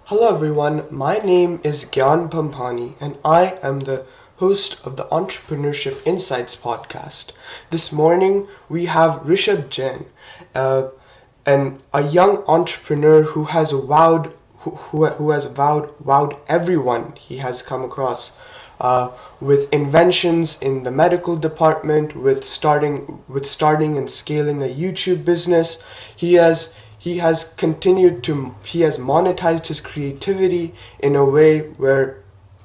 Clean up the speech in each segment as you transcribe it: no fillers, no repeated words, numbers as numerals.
Hello everyone, my name is Gyan Pampani and I am the host of the Entrepreneurship Insights Podcast. This morning we have Rishab Jain, uh, a young entrepreneur who has wowed everyone he has come across. With inventions in the medical department, with starting and scaling a YouTube business, he has monetized his creativity in a way where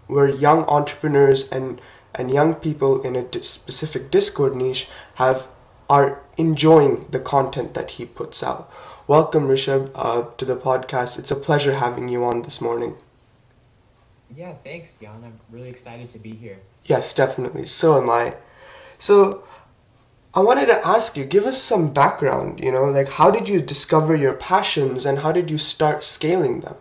young entrepreneurs and young people in a specific Discord niche are enjoying the content that he puts out. Welcome, Rishabh, to the podcast. It's a pleasure having you on this morning. Yeah, thanks, Jan. I'm really excited to be here. Yes, definitely. So am I. So I wanted to ask you, give us some background, like how did you discover your passions and how did you start scaling them?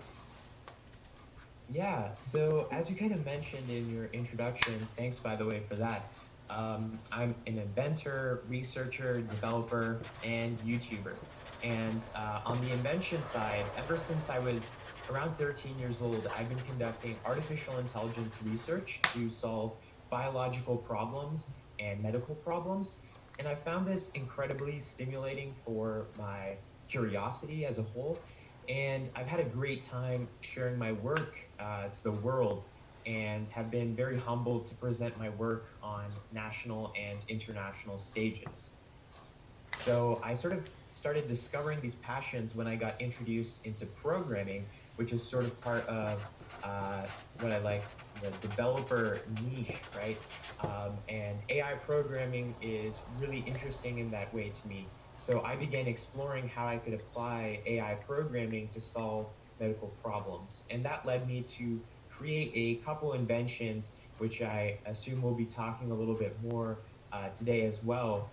Yeah, so as you kind of mentioned in your introduction, thanks by the way for that. I'm an inventor, researcher, developer, and YouTuber. And on the invention side, ever since I was around 13 years old, I've been conducting artificial intelligence research to solve biological problems and medical problems. And I found this incredibly stimulating for my curiosity as a whole. And I've had a great time sharing my work to the world and have been very humbled to present my work on national and international stages. So I sort of started discovering these passions when I got introduced into programming, which is sort of part of what I like, the developer niche, right? And AI programming is really interesting in that way to me. So I began exploring how I could apply AI programming to solve medical problems. And that led me to create a couple inventions, which I assume we'll be talking a little bit more today as well,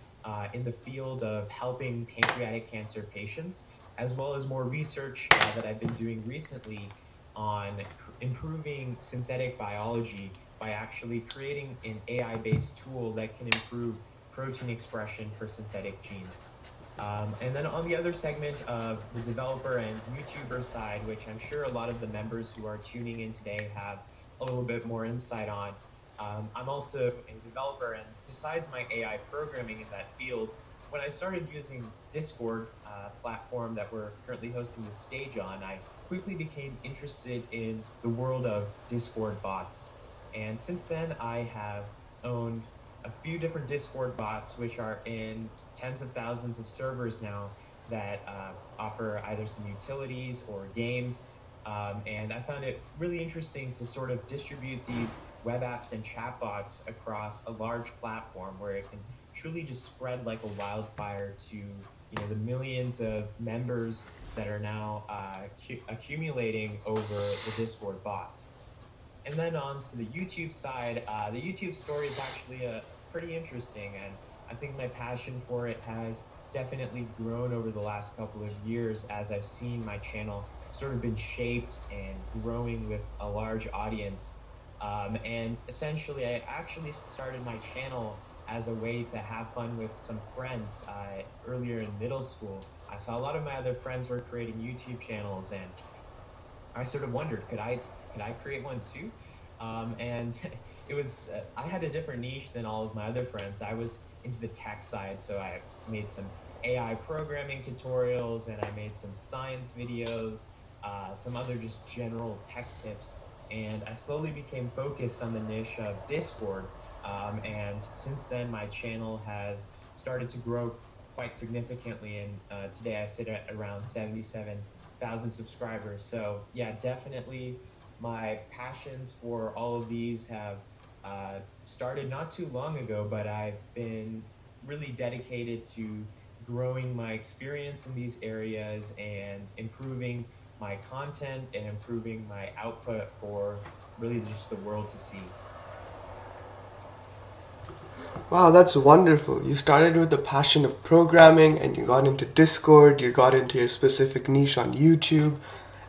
in the field of helping pancreatic cancer patients, as well as more research that I've been doing recently on improving synthetic biology by actually creating an AI-based tool that can improve protein expression for synthetic genes. And then on the other segment of the developer and YouTuber side, which I'm sure a lot of the members who are tuning in today have a little bit more insight on, I'm also a developer, and besides my AI programming in that field, when I started using Discord platform that we're currently hosting this stage on, I quickly became interested in the world of Discord bots. And since then, I have owned a few different Discord bots, which are in tens of thousands of servers now that offer either some utilities or games. And I found it really interesting to sort of distribute these web apps and chatbots across a large platform where it can truly just spread like a wildfire to the millions of members that are now accumulating over the Discord bots. And then on to the YouTube side, the YouTube story is actually pretty interesting, and I think my passion for it has definitely grown over the last couple of years as I've seen my channel sort of been shaped and growing with a large audience. And essentially, I actually started my channel as a way to have fun with some friends earlier in middle school. I saw a lot of my other friends were creating YouTube channels, and I sort of wondered, could I create one too? And it was I had a different niche than all of my other friends. I was into the tech side, so I made some AI programming tutorials and I made some science videos, some other just general tech tips. And I slowly became focused on the niche of Discord. And since then, my channel has started to grow quite significantly. And today I sit at around 77,000 subscribers. So yeah, definitely my passions for all of these have started not too long ago, but I've been really dedicated to growing my experience in these areas and improving my content and improving my output for really just the world to see. Wow, that's wonderful. You started with the passion of programming and you got into Discord, you got into your specific niche on YouTube,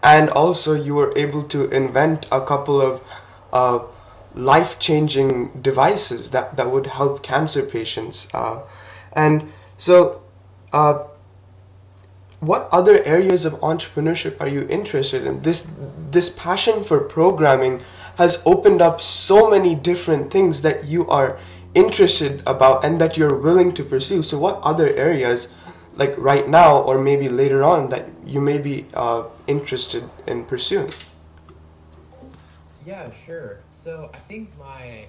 and also you were able to invent a couple of uh, life-changing devices that would help cancer patients. And so, uh, what other areas of entrepreneurship are you interested in? This passion for programming has opened up so many different things that you are interested about and that you're willing to pursue. So what other areas, like right now or maybe later on, that you may be interested in pursuing? Yeah, sure. So I think my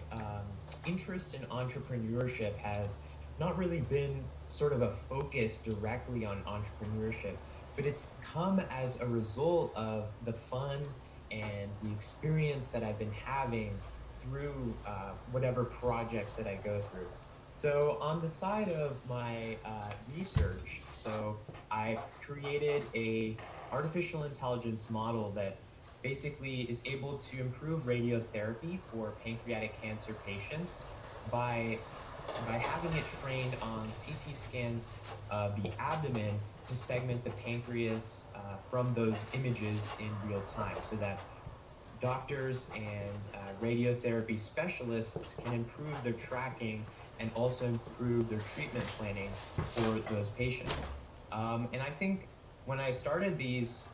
interest in entrepreneurship has not really been sort of a focus directly on entrepreneurship, but it's come as a result of the fun and the experience that I've been having through whatever projects that I go through. So on the side of my research, so I created a artificial intelligence model that basically is able to improve radiotherapy for pancreatic cancer patients by having it trained on CT scans of the abdomen to segment the pancreas from those images in real time, so that doctors and radiotherapy specialists can improve their tracking and also improve their treatment planning for those patients. And I think when I started this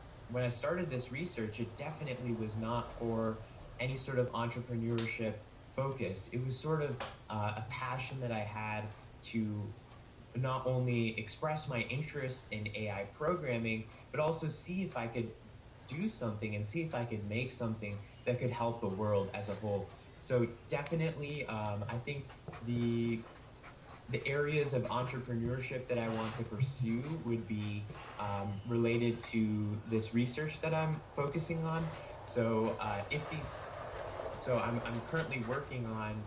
research, it definitely was not for any sort of entrepreneurship focus. It was sort of a passion that I had to not only express my interest in AI programming, but also see if I could do something and see if I could make something that could help the world as a whole. So definitely, I think the the areas of entrepreneurship that I want to pursue would be related to this research that I'm focusing on. So I'm currently working on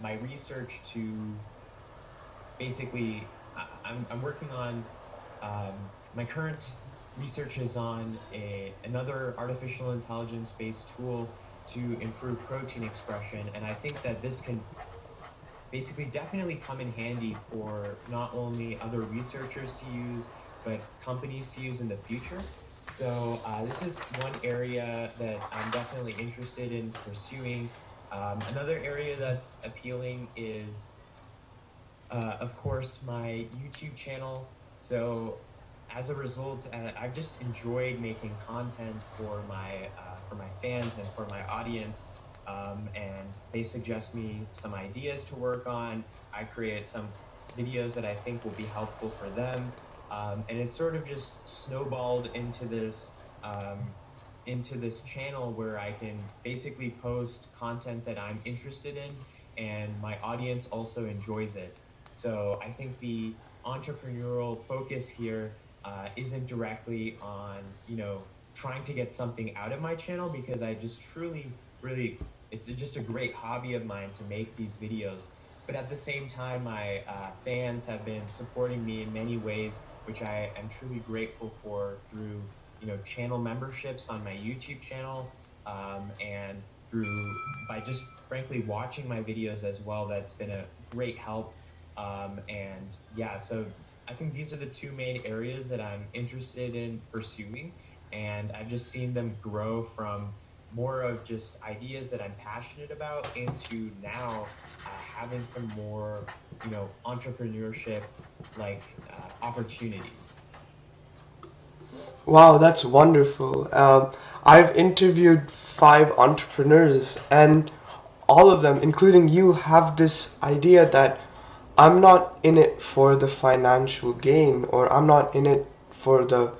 my research to basically, I'm working on my current research is on another artificial intelligence based tool to improve protein expression, and I think that this can basically definitely come in handy for not only other researchers to use, but companies to use in the future. So this is one area that I'm definitely interested in pursuing. Another area that's appealing is, of course, my YouTube channel. So as a result, I've just enjoyed making content for my fans and for my audience, and they suggest me some ideas to work on. I create some videos that I think will be helpful for them, and it's sort of just snowballed into this channel where I can basically post content that I'm interested in, and my audience also enjoys it. So I think the entrepreneurial focus here isn't directly on, trying to get something out of my channel, because I just truly, really, it's just a great hobby of mine to make these videos. But at the same time, my fans have been supporting me in many ways, which I am truly grateful for, through, channel memberships on my YouTube channel, and by just frankly watching my videos as well. That's been a great help. And yeah, so I think these are the two main areas that I'm interested in pursuing, and I've just seen them grow from more of just ideas that I'm passionate about into now having some more, entrepreneurship like opportunities. Wow, that's wonderful. I've interviewed 5 entrepreneurs, and all of them, including you, have this idea that I'm not in it for the financial gain, or I'm not in it for the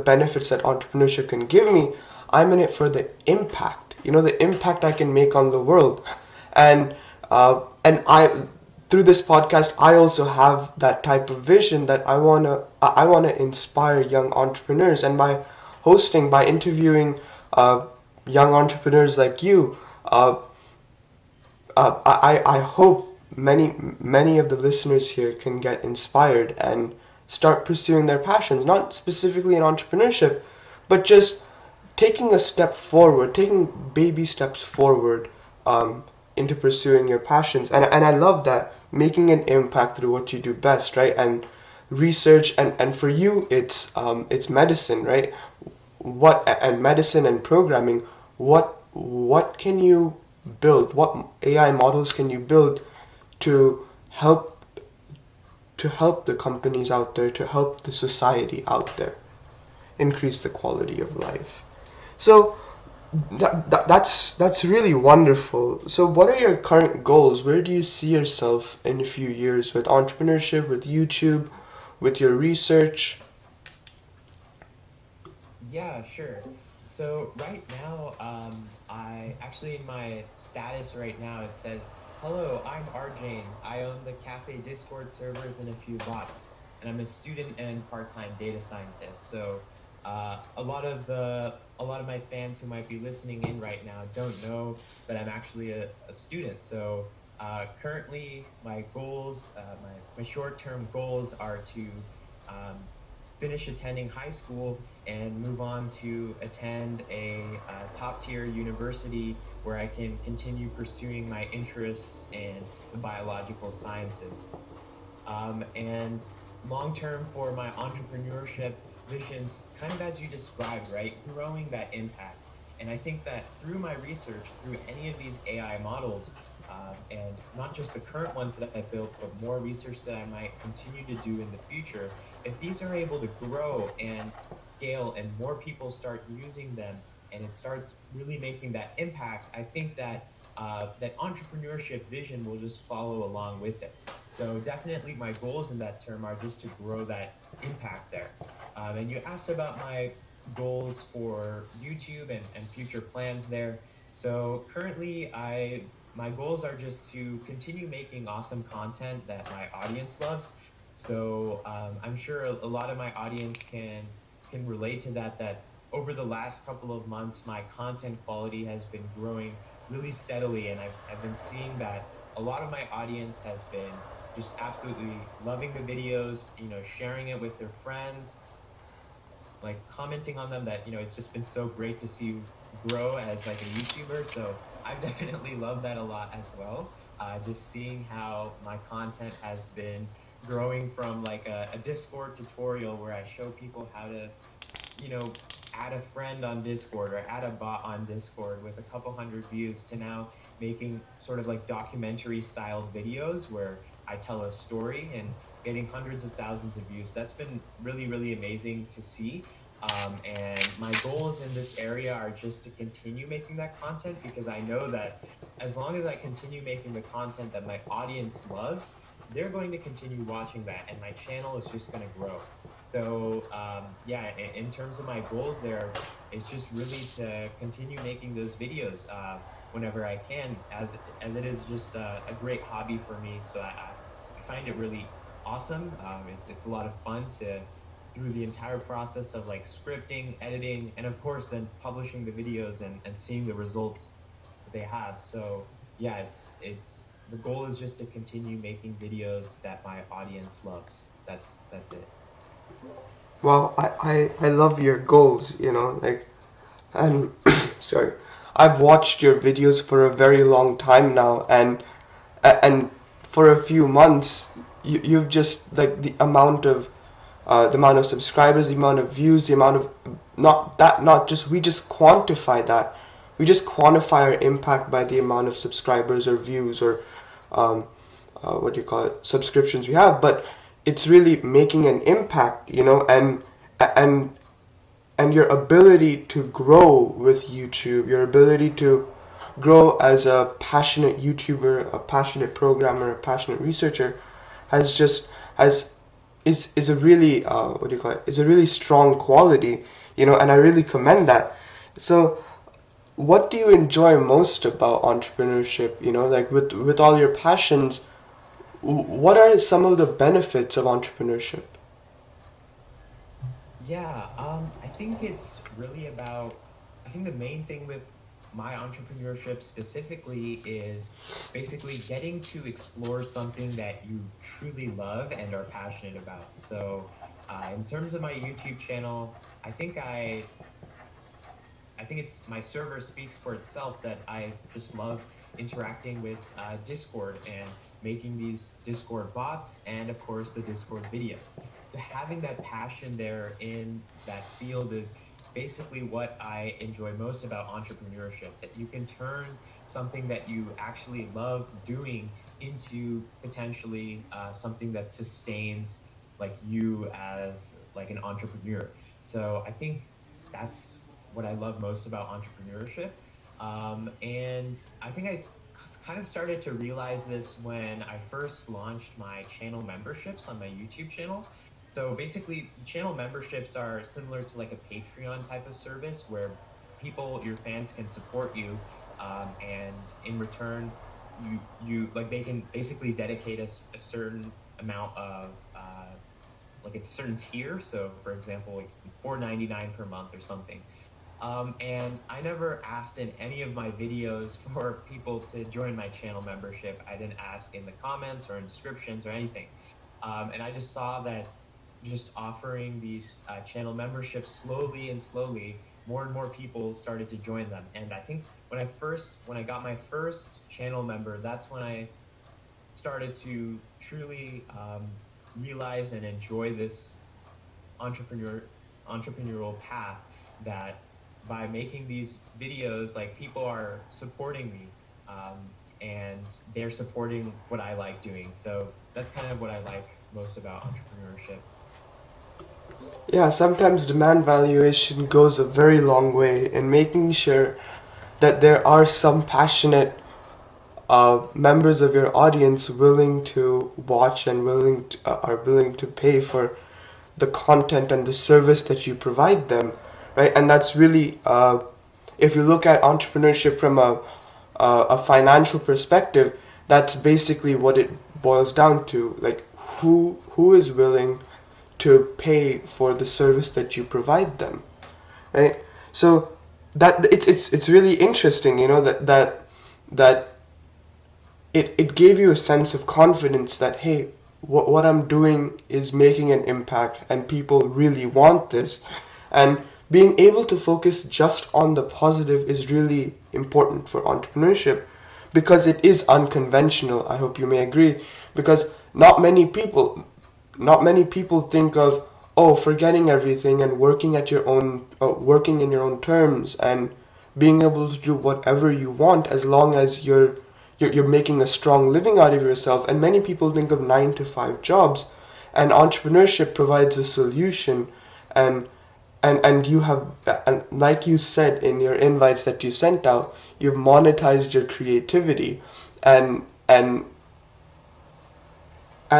benefits that entrepreneurship can give me. I'm in it for the impact. The impact I can make on the world, and I through this podcast, I also have that type of vision that I wanna inspire young entrepreneurs, and by interviewing young entrepreneurs like you, I hope many of the listeners here can get inspired and start pursuing their passions, not specifically in entrepreneurship, but just taking a step forward, taking baby steps forward into pursuing your passions. And I love that, making an impact through what you do best, right? And research, and for you, it's medicine, right? And medicine and programming. What can you build? What AI models can you build to help to help the companies out there, to help the society out there, increase the quality of life. So that's really wonderful. So what are your current goals? Where do you see yourself in a few years with entrepreneurship, with YouTube, with your research? Yeah, sure. So right now, I actually in my status right now it says, "Hello, I'm Arjane. I own the cafe Discord servers and a few bots, and I'm a student and part-time data scientist." So a lot of my fans who might be listening in right now don't know that I'm actually a student. So currently, my goals, my short-term goals are to um, finish attending high school and move on to attend a top tier university where I can continue pursuing my interests in the biological sciences. And long term for my entrepreneurship visions, kind of as you described, right? Growing that impact. And I think that through my research, through any of these AI models, and not just the current ones that I've built, but more research that I might continue to do in the future, if these are able to grow and scale and more people start using them and it starts really making that impact, I think that that entrepreneurship vision will just follow along with it. So definitely my goals in that term are just to grow that impact there. And you asked about my goals for YouTube and future plans there. So currently my goals are just to continue making awesome content that my audience loves. So I'm sure a lot of my audience can relate to that. That over the last couple of months, my content quality has been growing really steadily, and I've been seeing that a lot of my audience has been just absolutely loving the videos, sharing it with their friends, like commenting on them. That it's just been so great to see you grow as like a YouTuber. So I've definitely loved that a lot as well. Just seeing how my content has been growing from like a Discord tutorial where I show people how to, you know, add a friend on Discord or add a bot on Discord with a couple hundred views to now making sort of like documentary style videos where I tell a story and getting hundreds of thousands of views. That's been really, really amazing to see. And my goals in this area are just to continue making that content because I know that as long as I continue making the content that my audience loves, they're going to continue watching that and my channel is just going to grow. So yeah, in terms of my goals there, it's just really to continue making those videos whenever I can, as it is just a great hobby for me. So I find it really awesome. It's a lot of fun to through the entire process of like scripting, editing, and of course then publishing the videos and seeing the results that they have. So yeah, it's the goal is just to continue making videos that my audience loves. That's it. Well, I love your goals, like, and sorry, I've watched your videos for a very long time now, and for a few months, you've just like the amount of subscribers, the amount of views, the amount of not just we just quantify that. We just quantify our impact by the amount of subscribers or views or um, what do you call it, subscriptions we have. But it's really making an impact, and and your ability to grow with YouTube, your ability to grow as a passionate YouTuber, a passionate programmer, a passionate researcher, has just has is a really what do you call it? Is a really strong quality, and I really commend that. So, what do you enjoy most about entrepreneurship? Like with all your passions, what are some of the benefits of entrepreneurship? Yeah, I think it's really about, I think the main thing with my entrepreneurship specifically is basically getting to explore something that you truly love and are passionate about. So, in terms of my YouTube channel, I think I think it's my server speaks for itself that I just love interacting with Discord and making these Discord bots and of course the Discord videos. So having that passion there in that field is basically what I enjoy most about entrepreneurship, that you can turn something that you actually love doing into potentially something that sustains like you as like an entrepreneur. So I think that's what I love most about entrepreneurship. And I think I kind of started to realize this when I first launched my channel memberships on my YouTube channel. So basically, channel memberships are similar to like a Patreon type of service where people, your fans, can support you, and in return, you like they can basically dedicate a certain amount of like a certain tier. So, for example, like $4.99 per month or something. And I never asked in any of my videos for people to join my channel membership. I didn't ask in the comments or in descriptions or anything. And I just saw that just offering these channel memberships slowly and slowly, more and more people started to join them. And I think when I got my first channel member, that's when I started to truly realize and enjoy this entrepreneur entrepreneurial path, that by making these videos, like people are supporting me, um, and they're supporting what I like doing. So that's kind of what I like most about entrepreneurship. Yeah, sometimes demand valuation goes a very long way in making sure that there are some passionate members of your audience willing to watch and are willing to pay for the content and the service that you provide them, right? And that's really, if you look at entrepreneurship from a financial perspective, that's basically what it boils down to. Like, who is willing to pay for the service that you provide them, right? So that it's really interesting, that it gave you a sense of confidence that, hey, what I'm doing is making an impact and people really want this. And being able to focus just on the positive is really important for entrepreneurship, because it is unconventional. I hope you may agree, because not many people think of, oh, forgetting everything and working in your own terms and being able to do whatever you want, as long as you're making a strong living out of yourself. And many people think of 9 to 5 jobs, and entrepreneurship provides a solution. And and and you have, and like you said in your invites that you sent out, you've monetized your creativity. And at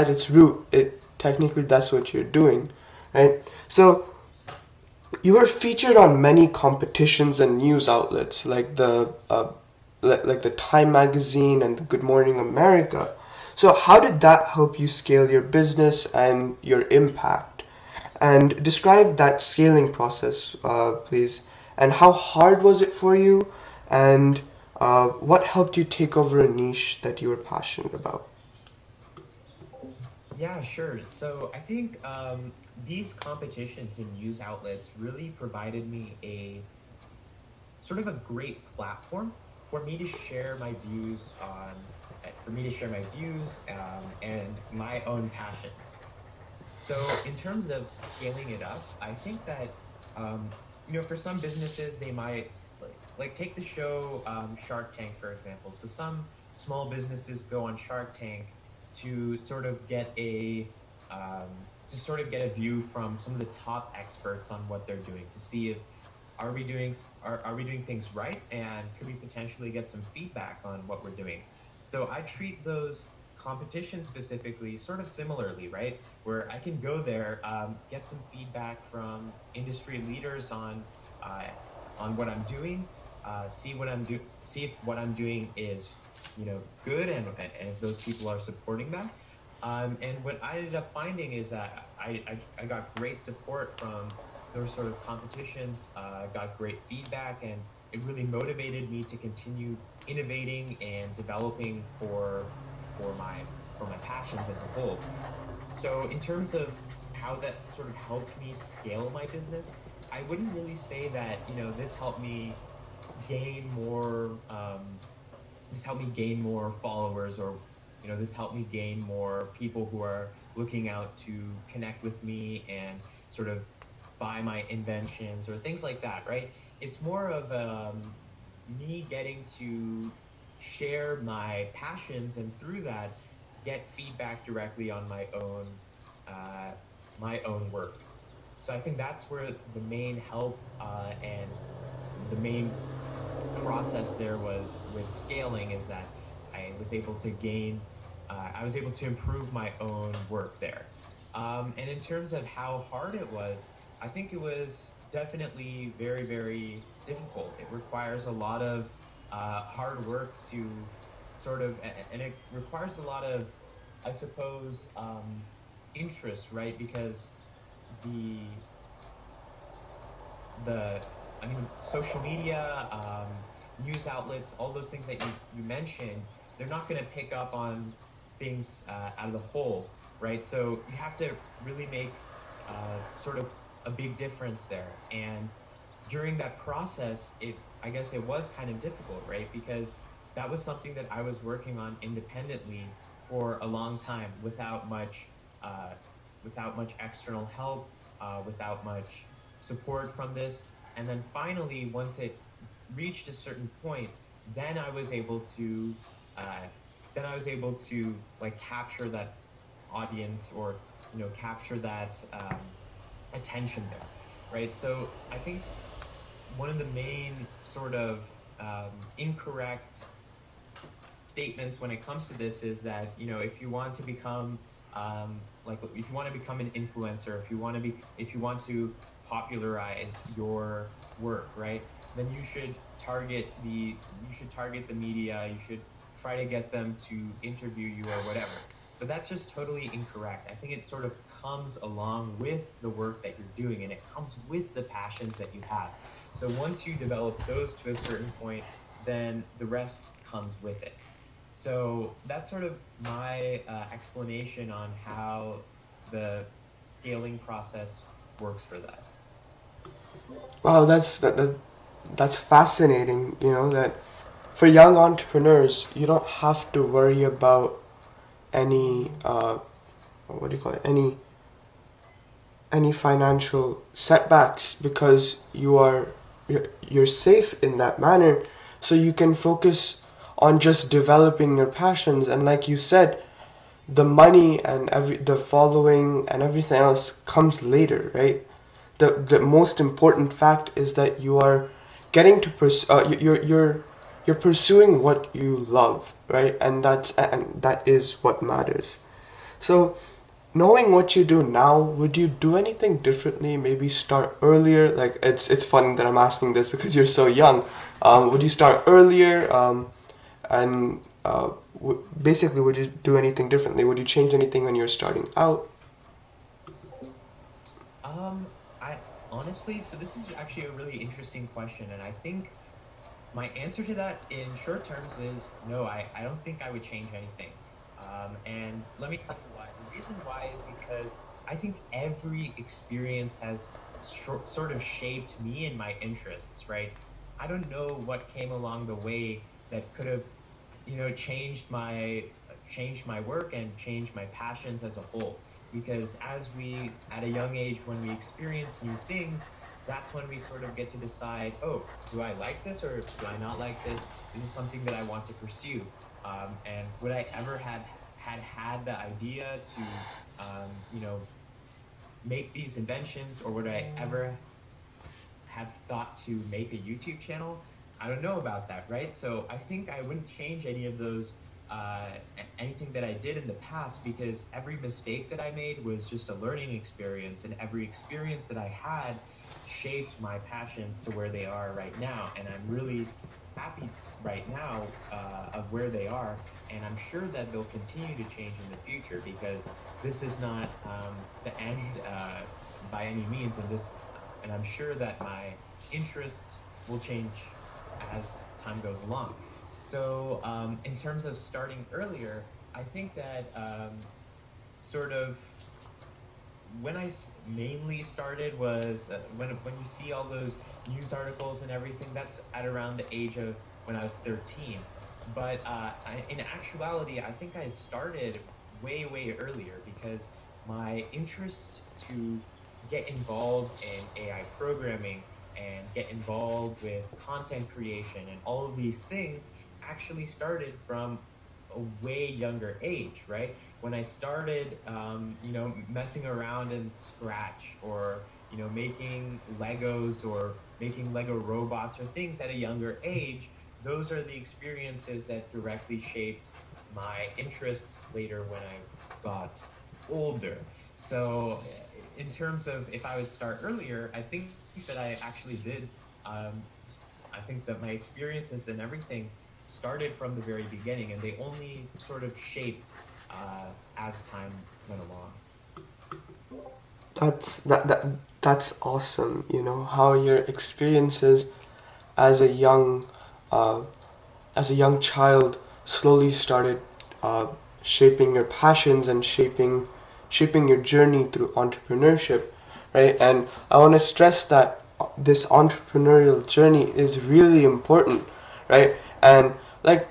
its root, it technically, that's what you're doing, right? So you were featured on many competitions and news outlets, like the Time magazine and the Good Morning America. So how did that help you scale your business and your impact? And describe that scaling process, please. And how hard was it for you? And what helped you take over a niche that you were passionate about? Yeah, sure. So I think these competitions and news outlets really provided me a sort of a great platform for me to share my views and my own passions. So in terms of scaling it up, I think that for some businesses they might like take the show Shark Tank, for example. So some small businesses go on Shark Tank to sort of get um, a view from some of the top experts on what they're doing, to see if are we doing things right, and could we potentially get some feedback on what we're doing. So I treat those competitions specifically sort of similarly, right? Where I can go there, get some feedback from industry leaders uh, on what I'm doing, see if what I'm doing is good, and if those people are supporting that. And what I ended up finding is that I got great support from those sort of competitions, got great feedback, and it really motivated me to continue innovating and developing for my for my passions as a whole. So in terms of how that sort of helped me scale my business, I wouldn't really say that this helped me gain more. This helped me gain more followers, or this helped me gain more people who are looking out to connect with me and sort of buy my inventions or things like that, right? It's more of me getting to share my passions, and through that get feedback directly on uh, my own work. So I think that's where the main help and the main process there was with scaling, is that I was able to improve my own work there. And in terms of how hard it was, I think it was definitely very, very difficult. It requires a lot of hard work to and it requires a lot of, I suppose, interest, right? Because the the I mean, social media, news outlets, all those things that you mentioned, they're not going to pick up on things out of the whole, right? So you have to really make sort of a big difference there. And during that process, I guess it was kind of difficult, right? Because that was something that I was working on independently for a long time uh, without much external help, without much support from this. And then finally, once it reached a certain point, then I was able to, uh, like capture that audience, or capture that attention there, right? So I think one of the main sort of incorrect statements when it comes to this is that, if you want to become if you want to become an influencer, if you want to popularize your work, right, then you should target the media, you should try to get them to interview you or whatever. But that's just totally incorrect. I think it sort of comes along with the work that you're doing, and it comes with the passions that you have. So once you develop those to a certain point, then the rest comes with it. So that's sort of my explanation on how the scaling process works for that. Wow, that's fascinating. That for young entrepreneurs, you don't have to worry about any what do you call it? Any financial setbacks, because you're safe in that manner, so you can focus on just developing your passions. And like you said, the money and the following and everything else comes later, right? The most important fact is that you are getting to you're pursuing what you love, right? And that is what matters. So, knowing what you do now, would you do anything differently? Maybe start earlier. Like, it's fun that I'm asking this because you're so young. Would you start earlier? And basically, would you do anything differently? Would you change anything when you're starting out? I honestly, so this is actually a really interesting question, and I think my answer to that in short terms is no. I don't think I would change anything. And let me tell you why. The reason why is because I think every experience has sort of shaped me and my interests, right? I don't know what came along the way that could have, changed my work and changed my passions as a whole. Because at a young age, when we experience new things, that's when we sort of get to decide, oh, do I like this or do I not like this? Is this something that I want to pursue? And would I ever had the idea to, make these inventions, or would I ever have thought to make a YouTube channel? I don't know about that, right? So I think I wouldn't change any of those, anything that I did in the past, because every mistake that I made was just a learning experience, and every experience that I had shaped my passions to where they are right now. And I'm really happy right now of where they are, and I'm sure that they'll continue to change in the future, because this is not the end by any means. And I'm sure that my interests will change as time goes along. So, in terms of starting earlier, I think that sort of when mainly started was when you see all those news articles and everything, that's at around the age of when I was 13. But in actuality, I think I started way, way earlier, because my interest to get involved in AI programming and get involved with content creation and all of these things actually started from a way younger age, right? When I started, messing around in Scratch, or making Legos, or making Lego robots or things at a younger age, those are the experiences that directly shaped my interests later when I got older. So, in terms of if I would start earlier, I think that I actually did. Um, I think that my experiences and everything started from the very beginning, and they only sort of shaped as time went along. That's awesome. You know how your experiences as a young uh, as a young child slowly started uh, shaping your passions and shaping your journey through entrepreneurship, right? And I want to stress that this entrepreneurial journey is really important, right? And like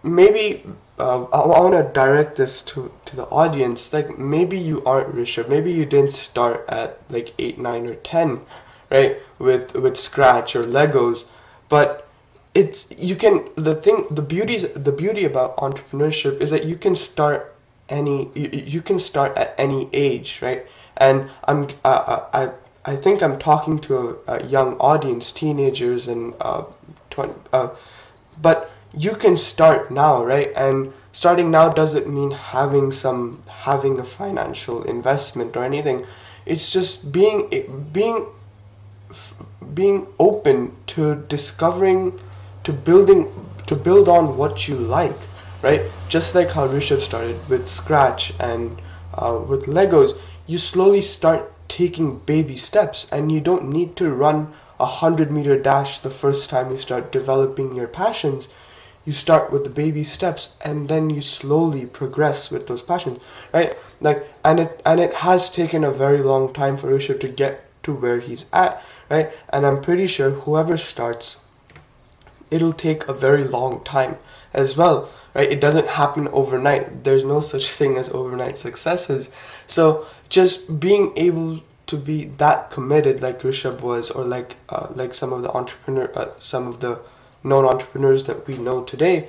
maybe I want to direct this to the audience. Like maybe you aren't Rishabh. Maybe you didn't start at like 8, 9, or 10, right? With Scratch or Legos, but it's you can the beauty about entrepreneurship is that you can start at any age, right? And I think I'm talking to a young audience, teenagers and 20, but you can start now, right? And starting now doesn't mean having a financial investment or anything. It's just being open to discovering, to build on what you like, right? Just like how Rishabh started with Scratch and with Legos, you slowly start taking baby steps, and you don't need to run 100-meter dash the first time you start developing your passions. You start with the baby steps, and then you slowly progress with those passions, right? Like, and it has taken a very long time for Rishabh to get to where he's at, right? And I'm pretty sure whoever starts, it'll take a very long time as well, right? It doesn't happen overnight. There's no such thing as overnight successes. So just being able to be that committed, like Rishabh was, or like some of the known entrepreneurs that we know today,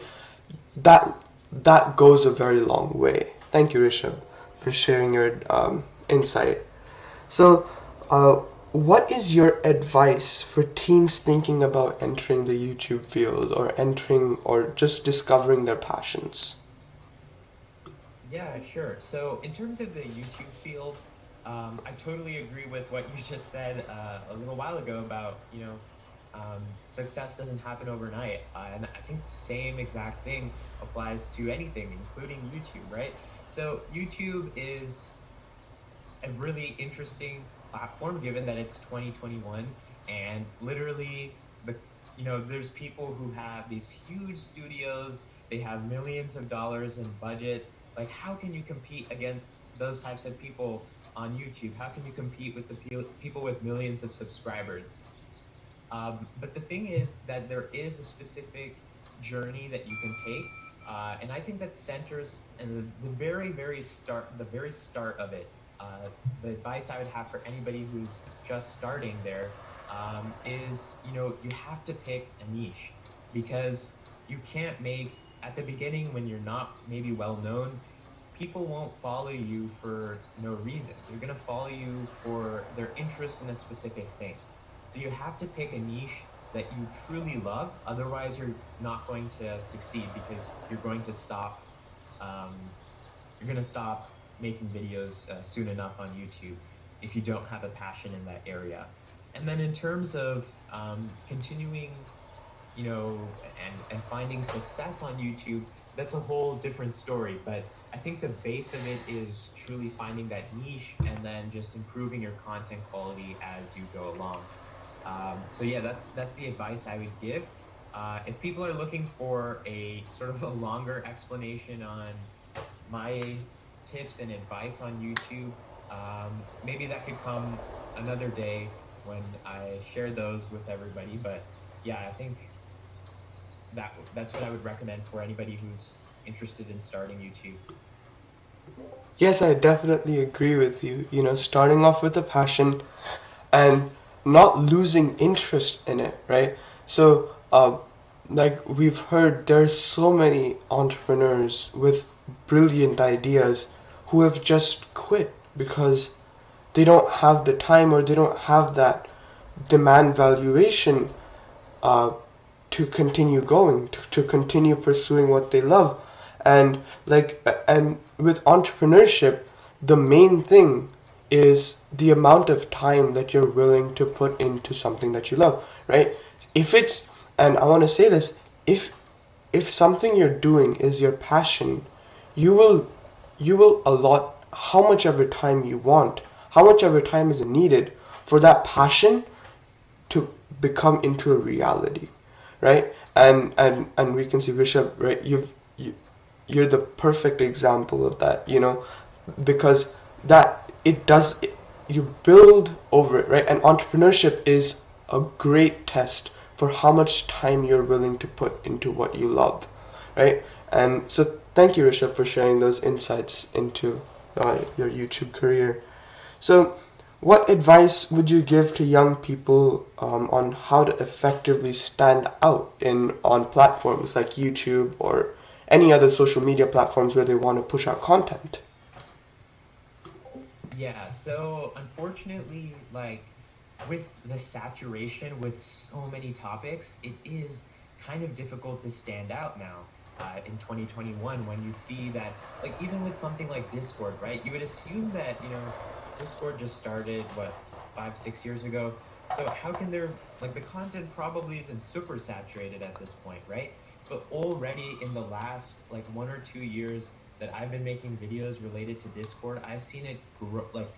that that goes a very long way. Thank you, Rishabh, for sharing your insight. So, what is your advice for teens thinking about entering the YouTube field, or entering, or just discovering their passions? Yeah, sure. So, in terms of the YouTube field, I totally agree with what you just said a little while ago about, success doesn't happen overnight. And I think the same exact thing applies to anything, including YouTube, right? So, YouTube is a really interesting platform given that it's 2021, and literally there's people who have these huge studios, they have millions of dollars in budget. Like, how can you compete against those types of people on YouTube? How can you compete with the people with millions of subscribers? But the thing is that there is a specific journey that you can take, and I think that centers in the very start of it. The advice I would have for anybody who's just starting there is, you have to pick a niche, because you can't make, at the beginning when you're not maybe well known, people won't follow you for no reason. They're going to follow you for their interest in a specific thing. So you have to pick a niche that you truly love. Otherwise, you're not going to succeed, because um, you're going to stop making videos soon enough on YouTube if you don't have a passion in that area. And then in terms of continuing, and finding success on YouTube, that's a whole different story. But I think the base of it is truly finding that niche, and then just improving your content quality as you go along. So yeah, that's the advice I would give. If people are looking for a sort of a longer explanation on my tips and advice on YouTube, maybe that could come another day when I share those with everybody. But yeah, I think that's what I would recommend for anybody who's interested in starting YouTube. Yes, I definitely agree with you. You know, starting off with a passion and not losing interest in it, right? So, like we've heard, there's so many entrepreneurs with brilliant ideas who have just quit because they don't have the time, or they don't have that demand valuation uh, to continue going, to continue pursuing what they love. And with entrepreneurship, the main thing is the amount of time that you're willing to put into something that you love, right? If it's, and I want to say this, if something you're doing is your passion, you will allot how much of your time you want, how much of your time is needed for that passion to become into a reality, right? And we can see Rishabh, right? You're the perfect example of that, because that it does you build over it, right? And entrepreneurship is a great test for how much time you're willing to put into what you love, right? And so thank you, Rishabh, for sharing those insights into your YouTube career. So what advice would you give to young people on how to effectively stand out on platforms like YouTube or any other social media platforms where they want to push out content? Yeah, so unfortunately, like with the saturation with so many topics, it is kind of difficult to stand out now in 2021 when you see that, like, even with something like Discord, right? You would assume that, Discord just started, what, 5, 6 years ago? So how can there, like, the content probably isn't super saturated at this point, right? But already in the last, like, 1 or 2 years, that I've been making videos related to Discord, I've seen it grow. Like,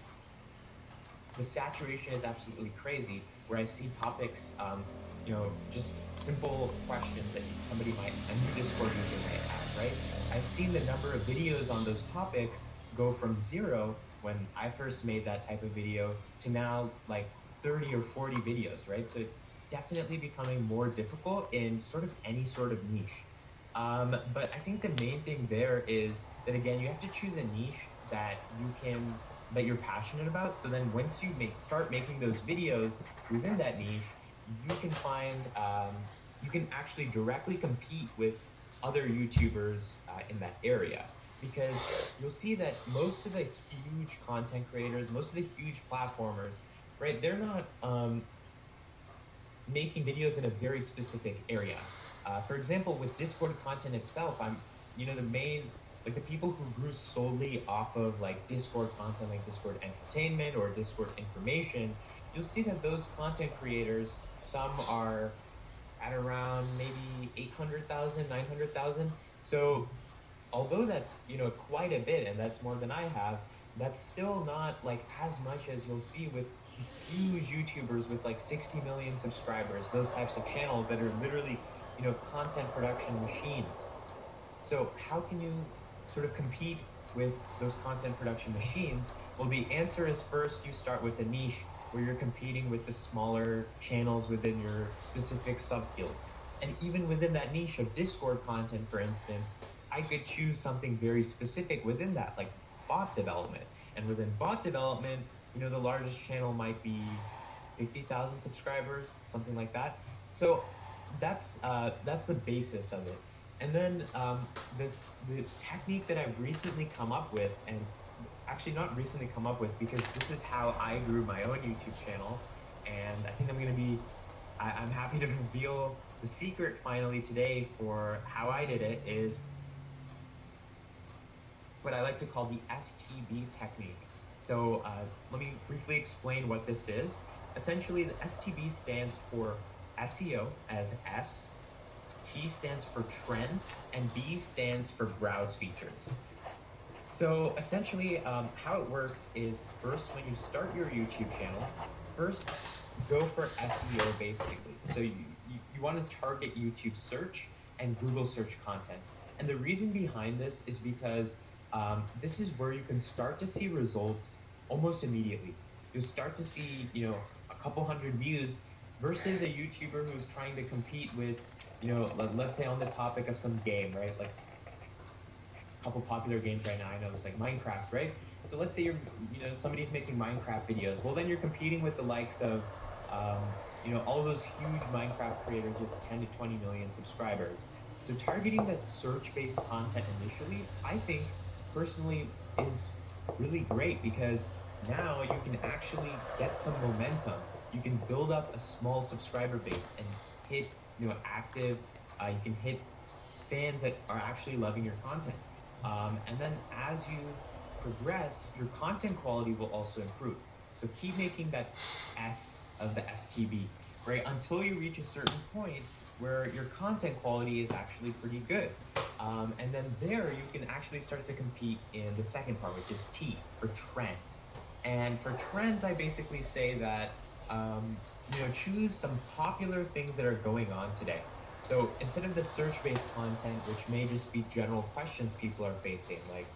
the saturation is absolutely crazy. Where I see topics, just simple questions that a new Discord user might have, right? I've seen the number of videos on those topics go from zero when I first made that type of video to now like 30 or 40 videos, right? So it's definitely becoming more difficult in sort of any sort of niche. But I think the main thing there is that, again, you have to choose a niche that you're passionate about. So then once you start making those videos within that niche, you can actually directly compete with other YouTubers in that area, because you'll see that most of the huge content creators, most of the huge platformers, right? They're not making videos in a very specific area. For example, with Discord content itself, the people who grew solely off of like Discord content, like Discord entertainment or Discord information, you'll see that those content creators, some are at around maybe 800,000, 900,000. So although that's, quite a bit, and that's more than I have, that's still not like as much as you'll see with huge YouTubers with like 60 million subscribers, those types of channels that are literally, content production machines. So how can you sort of compete with those content production machines? Well, the answer is, first you start with a niche where you're competing with the smaller channels within your specific subfield. And even within that niche of Discord content, for instance, I could choose something very specific within that, like bot development. And within bot development, the largest channel might be 50,000 subscribers, something like that. So that's the basis of it. And then the technique that I've recently come up with, and actually not recently come up with, because this is how I grew my own YouTube channel, and I think I'm happy to reveal the secret finally today for how I did it, is what I like to call the STB technique. So let me briefly explain what this is. Essentially, the STB stands for SEO as S, T stands for trends, and B stands for browse features. So essentially, how it works is, first, when you start your YouTube channel, first go for SEO basically. So you want to target YouTube search and Google search content. And the reason behind this is because this is where you can start to see results almost immediately. You'll start to see, a couple hundred views versus a YouTuber who's trying to compete with, let's say on the topic of some game, right? Like a couple popular games right now I know is like Minecraft, right? So let's say somebody's making Minecraft videos. Well, then you're competing with the likes of, all those huge Minecraft creators with 10 to 20 million subscribers. So targeting that search-based content initially, I think personally is really great because now you can actually get some momentum. You can build up a small subscriber base and hit, active, you can hit fans that are actually loving your content. And then as you progress, your content quality will also improve. So keep making that S of the STB, right? Until you reach a certain point where your content quality is actually pretty good. And then there you can actually start to compete in the second part, which is T, for trends. And for trends, I basically say that, choose some popular things that are going on today. So instead of the search-based content, which may just be general questions people are facing, like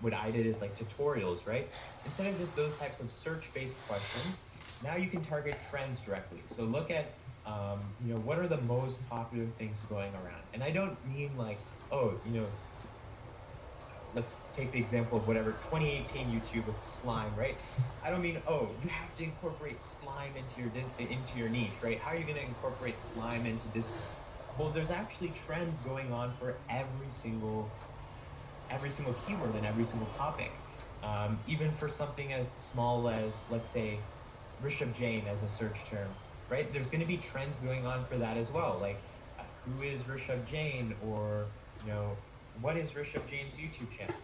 what I did is like tutorials, right? Instead of just those types of search-based questions, now you can target trends directly. So look at, what are the most popular things going around? And I don't mean like, let's take the example of whatever 2018 YouTube with slime, right? I don't mean, you have to incorporate slime into your niche, right? How are you going to incorporate slime into this? Well, there's actually trends going on for every single keyword and every single topic. Even for something as small as, let's say, Rishab Jain as a search term, right? There's going to be trends going on for that as well. Like, who is Rishab Jain, or what is Rishab Jain's YouTube channel?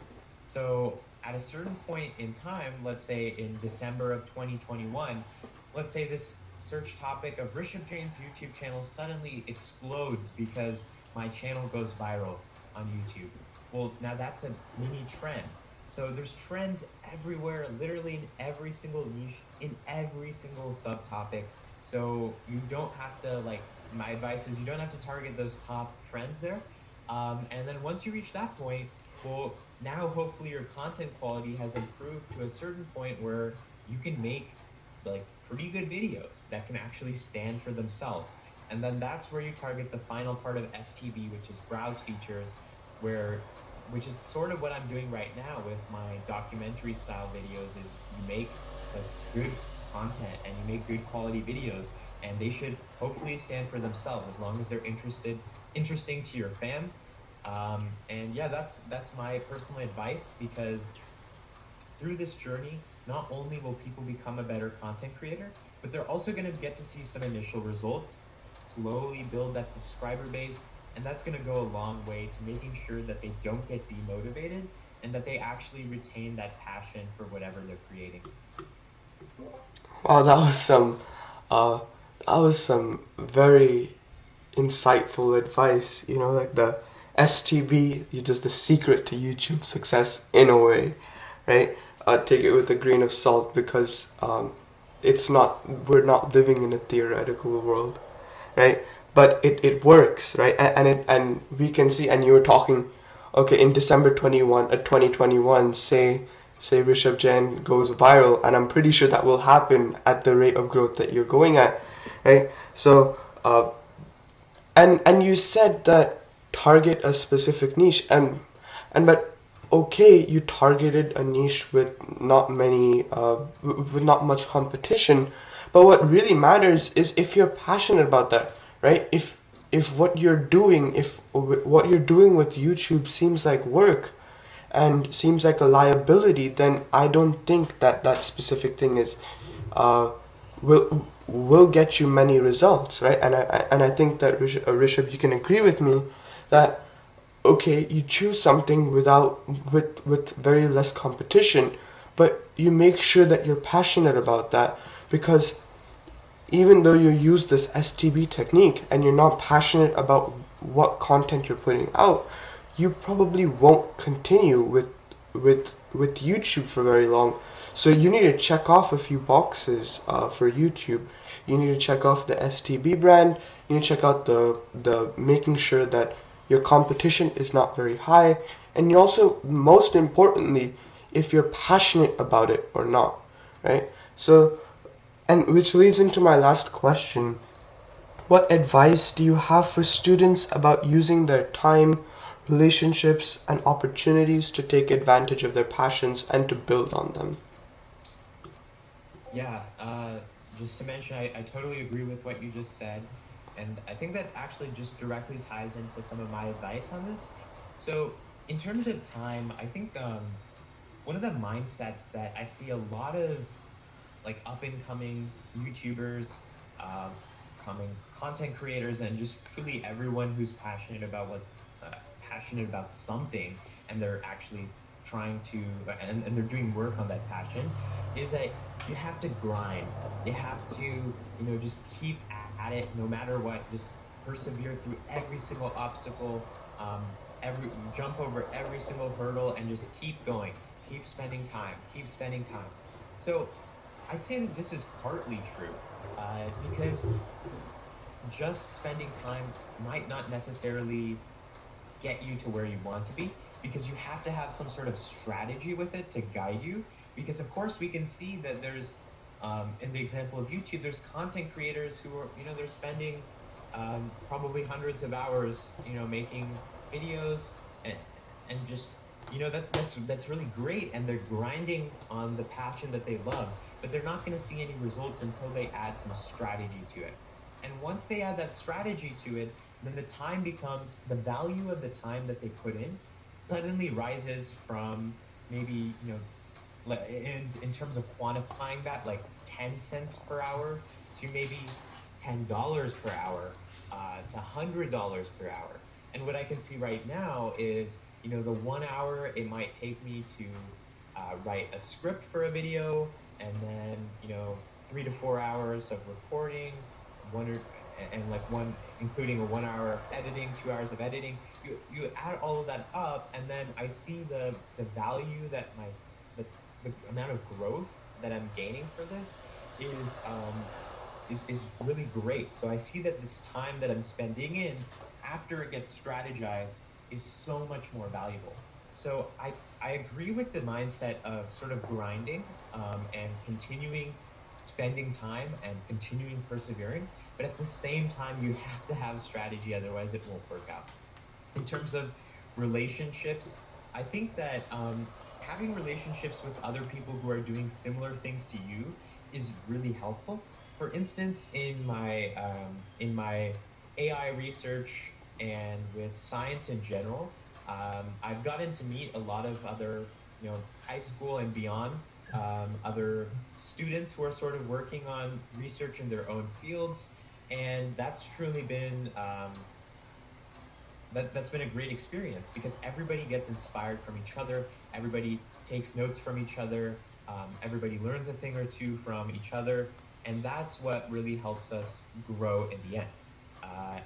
So at a certain point in time, let's say in December of 2021, let's say this search topic of Rishab Jain's YouTube channel suddenly explodes because my channel goes viral on YouTube. Well, now that's a mini trend. So there's trends everywhere, literally in every single niche, in every single subtopic. So you don't have to, my advice is you don't have to target those top trends there. And then once you reach that point, well, now hopefully your content quality has improved to a certain point where you can make pretty good videos that can actually stand for themselves. And then that's where you target the final part of STB, which is browse features, which is sort of what I'm doing right now with my documentary style videos. Is you make good content and you make good quality videos, and they should hopefully stand for themselves as long as they're interesting to your fans. And yeah, that's my personal advice, because through this journey, not only will people become a better content creator, but they're also going to get to see some initial results, slowly build that subscriber base, and that's going to go a long way to making sure that they don't get demotivated and that they actually retain that passion for whatever they're creating. Wow, that was some very insightful advice. Like the STB, just the secret to YouTube success in a way, right? Take it with a grain of salt, because we're not living in a theoretical world, right? But it works, right? And we can see, and you were talking, okay, in December 2021, say Rishab Jain goes viral, and I'm pretty sure that will happen at the rate of growth that you're going at, right? So, and you said that target a specific niche, but okay, you targeted a niche with not much competition, but what really matters is if you're passionate about that, right? If what you're doing with YouTube seems like work and seems like a liability, then I don't think that specific thing is will get you many results, right? And I think that Rishab, you can agree with me that okay, you choose something with very less competition, but you make sure that you're passionate about that, because even though you use this STB technique and you're not passionate about what content you're putting out, you probably won't continue with YouTube for very long. So you need to check off a few boxes for YouTube. You need to check off the STB brand. You need to check out the making sure that your competition is not very high, and you also, most importantly, if you're passionate about it or not, right? So, and which leads into my last question. What advice do you have for students about using their time, relationships, and opportunities to take advantage of their passions and to build on them? Yeah, just to mention, I totally agree with what you just said. And I think that actually just directly ties into some of my advice on this. So, in terms of time, I think one of the mindsets that I see a lot of like up and coming YouTubers, uh, coming content creators, and just truly everyone who's passionate about something, and they're actually trying to and they're doing work on that passion, is that you have to grind. You have to just keep at it no matter what. Just persevere through every single obstacle, every jump over every single hurdle, and just keep going. Keep spending time. Keep spending time. So I'd say that this is partly true, because just spending time might not necessarily get you to where you want to be, because you have to have some sort of strategy with it to guide you. Because of course we can see that there's, in the example of YouTube, there's content creators who are, they're spending probably hundreds of hours, making videos, and just, that's really great, and they're grinding on the passion that they love, but they're not going to see any results until they add some strategy to it. And once they add that strategy to it, then the value of the time that they put in suddenly rises from maybe, in terms of quantifying that, like 10 cents per hour to maybe $10 per hour, to $100 per hour. And what I can see right now is, the 1 hour it might take me to write a script for a video, and then 3 to 4 hours of recording, including a 1 hour of editing, 2 hours of editing. You add all of that up, and then I see the value that the amount of growth that I'm gaining for this is really great. So I see that this time that I'm spending in after it gets strategized is so much more valuable. So I agree with the mindset of sort of grinding, and continuing spending time and continuing persevering. But at the same time, you have to have strategy, otherwise it won't work out. In terms of relationships, I think that having relationships with other people who are doing similar things to you is really helpful. For instance, in my AI research and with science in general, I've gotten to meet a lot of other, high school and beyond, other students who are sort of working on research in their own fields, and that's truly been that's been a great experience, because everybody gets inspired from each other, everybody takes notes from each other, everybody learns a thing or two from each other, and that's what really helps us grow in the end.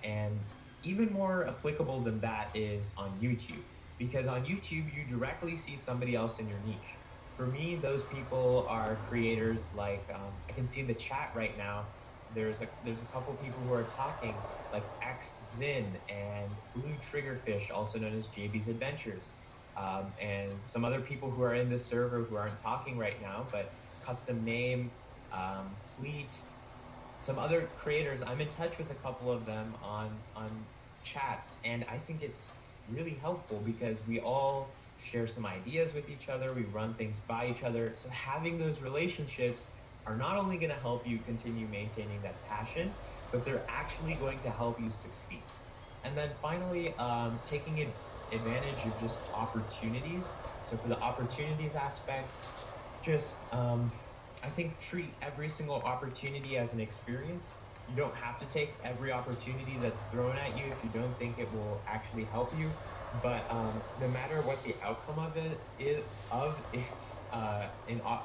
And even more applicable than that is on YouTube, because on YouTube you directly see somebody else in your niche. For me, those people are creators like, I can see in the chat right now, there's a couple people who are talking, like XZin and Blue Triggerfish, also known as JB's Adventures, and some other people who are in this server who aren't talking right now, but Custom Name, Fleet, some other creators. I'm in touch with a couple of them on chats, and I think it's really helpful because we all share some ideas with each other, we run things by each other. So having those relationships are not only going to help you continue maintaining that passion, but they're actually going to help you succeed. And then finally, taking advantage of just opportunities. So for the opportunities aspect, just I think treat every single opportunity as an experience. You don't have to take every opportunity that's thrown at you if you don't think it will actually help you. But no matter what the outcome of it is,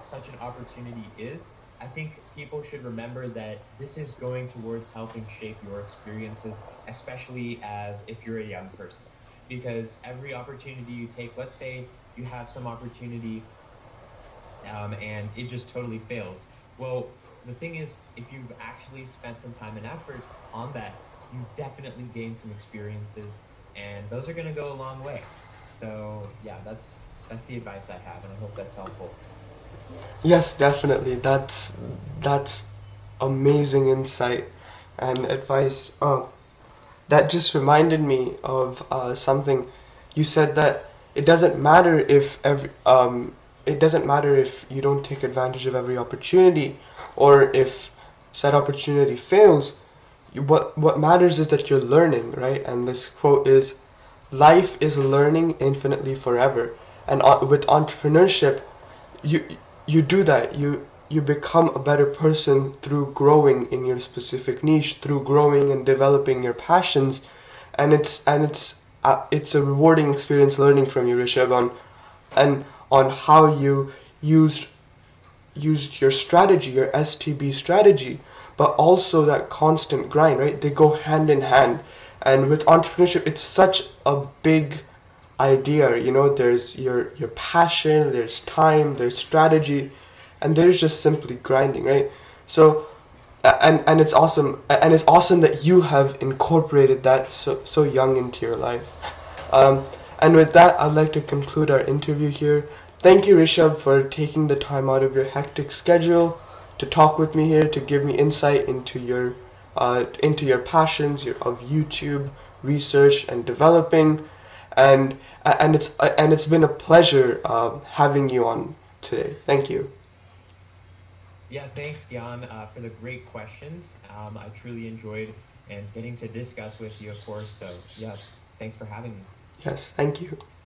such an opportunity is, I think people should remember that this is going towards helping shape your experiences, especially as if you're a young person. Because every opportunity you take, let's say you have some opportunity and it just totally fails. Well, the thing is, if you've actually spent some time and effort on that, you definitely gain some experiences, and those are going to go a long way. So yeah, that's the advice I have, and I hope that's helpful. Yes, definitely. That's amazing insight and advice. That just reminded me of something you said, that it doesn't matter if you don't take advantage of every opportunity, or if said opportunity fails, what matters is that you're learning, right? And this quote is, life is learning infinitely forever. And with entrepreneurship, you you do that. You become a better person through growing in your specific niche, through growing and developing your passions, and it's a rewarding experience learning from you, Rishabh, on how you used used your strategy, your STB strategy, but also that constant grind, right? They go hand in hand. And with entrepreneurship, it's such a big idea, you know, there's your passion, there's time, there's strategy, and there's just simply grinding, right? So and it's awesome that you have incorporated that so young into your life. um, and with that, I'd like to conclude our interview here. Thank you, Rishabh, for taking the time out of your hectic schedule to talk with me here, to give me insight into your passions of YouTube research and developing, and it's been a pleasure having you on today. Thank you. Yeah, thanks, Gyan, for the great questions. I truly enjoyed and getting to discuss with you, of course. So, yeah, thanks for having me. Yes, thank you.